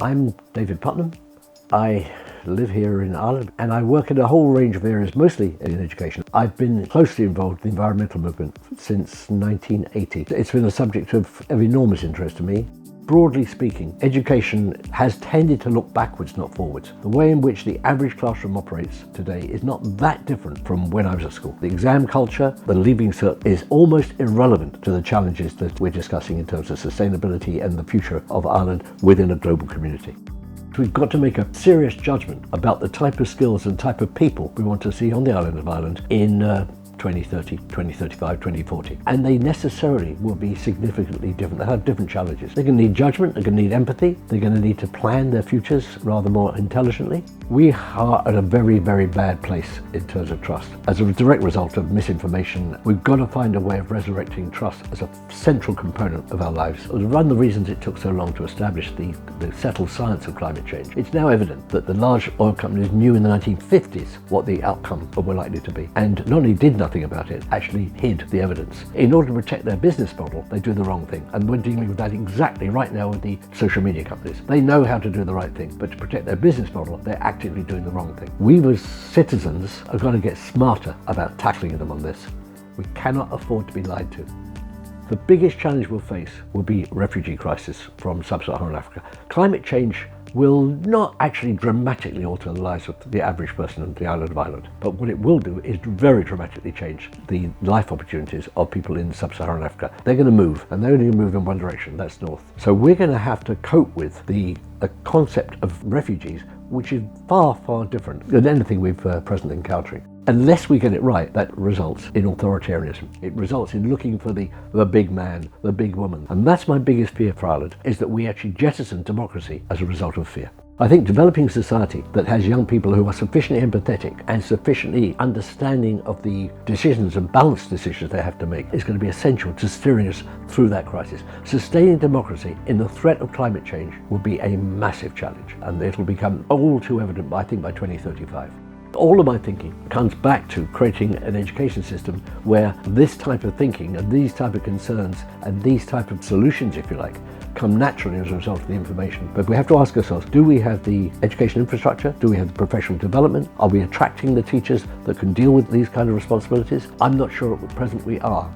I'm David Puttnam. I live here in Ireland and I work in a whole range of areas, mostly in education. I've been closely involved in the environmental movement since 1980. It's been a subject of enormous interest to me. Broadly speaking, education has tended to look backwards, not forwards. The way in which the average classroom operates today is not that different from when I was at school. The exam culture, the leaving cert is almost irrelevant to the challenges that we're discussing in terms of sustainability and the future of Ireland within a global community. We've got to make a serious judgment about the type of skills and type of people we want to see on the island of Ireland in 2030, 2035, 2040. And they necessarily will be significantly different. They have different challenges. They're going to need judgment, they're going to need empathy, they're going to need to plan their futures rather more intelligently. We are at a very, very bad place in terms of trust. As a direct result of misinformation, we've got to find a way of resurrecting trust as a central component of our lives. One of the reasons it took so long to establish the settled science of climate change, it's now evident that the large oil companies knew in the 1950s what the outcome were likely to be, and not only did nothing about it, actually hid the evidence. In order to protect their business model, they do the wrong thing. And we're dealing with that exactly right now with the social media companies. They know how to do the right thing, but to protect their business model, they're actively doing the wrong thing. We as citizens are going to get smarter about tackling them on this. We cannot afford to be lied to. The biggest challenge we'll face will be refugee crisis from sub-Saharan Africa. Climate change will not actually dramatically alter the lives of the average person on the island of Ireland, but what it will do is very dramatically change the life opportunities of people in sub-Saharan Africa. They're going to move, and they're only going to move in one direction, that's north. So we're going to have to cope with the concept of refugees, which is far, far different than anything we've presently encountering. Unless we get it right, that results in authoritarianism. It results in looking for the big man, the big woman. And that's my biggest fear for Ireland, is that we actually jettison democracy as a result of fear. I think developing a society that has young people who are sufficiently empathetic and sufficiently understanding of the decisions and balanced decisions they have to make is going to be essential to steering us through that crisis. Sustaining democracy in the threat of climate change will be a massive challenge, and it'll become all too evident, I think, by 2035. All of my thinking comes back to creating an education system where this type of thinking and these type of concerns and these type of solutions, if you like, come naturally as a result of the information. But we have to ask ourselves, do we have the education infrastructure? Do we have the professional development? Are we attracting the teachers that can deal with these kind of responsibilities? I'm not sure at present we are.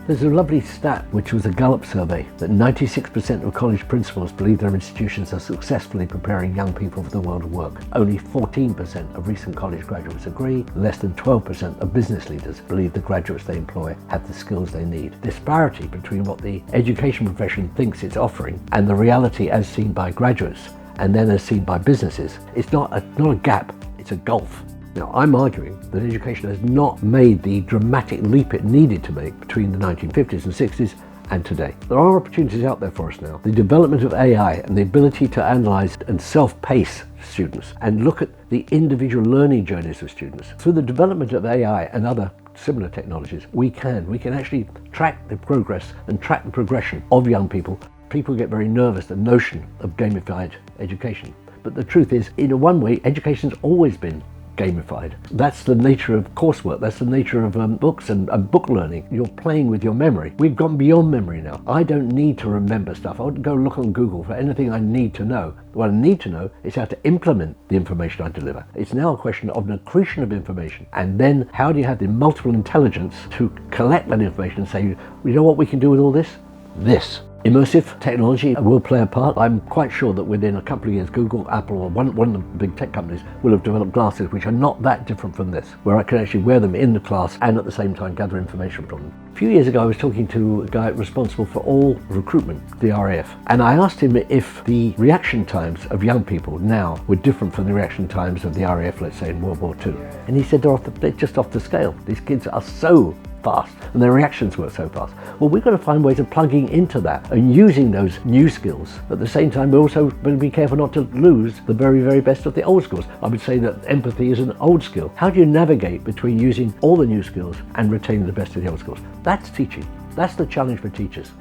There's a lovely stat, which was a Gallup survey, that 96% of college principals believe their institutions are successfully preparing young people for the world of work. Only 14% of recent college graduates agree. Less than 12% of business leaders believe the graduates they employ have the skills they need. Disparity between what the education profession thinks it's offering and the reality as seen by graduates and then as seen by businesses, it's not a gap, it's a gulf. Now, I'm arguing that education has not made the dramatic leap it needed to make between the 1950s and 60s and today. There are opportunities out there for us now. The development of AI and the ability to analyze and self-pace students and look at the individual learning journeys of students. Through the development of AI and other similar technologies, we can actually track the progress and track the progression of young people. People get very nervous at the notion of gamified education. But the truth is, in one way, education's always been gamified. That's the nature of coursework, that's the nature of books and book learning. You're playing with your memory. We've gone beyond memory now. I don't need to remember stuff. I wouldn't go look on Google for anything I need to know. What I need to know is how to implement the information I deliver. It's now a question of an accretion of information, and then how do you have the multiple intelligence to collect that information and say, you know what we can do with all this? This. Immersive technology will play a part. I'm quite sure that within a couple of years, Google, Apple, or one of the big tech companies will have developed glasses which are not that different from this, where I can actually wear them in the class and at the same time gather information from them. A few years ago, I was talking to a guy responsible for all recruitment, the RAF, and I asked him if the reaction times of young people now were different from the reaction times of the RAF, let's say, in World War II. And he said they're just off the scale. These kids are so fast and their reactions work so fast. Well, we've got to find ways of plugging into that and using those new skills. At the same time, we're also going to be careful not to lose the very, very best of the old skills. I would say that empathy is an old skill. How do you navigate between using all the new skills and retaining the best of the old skills? That's teaching. That's the challenge for teachers.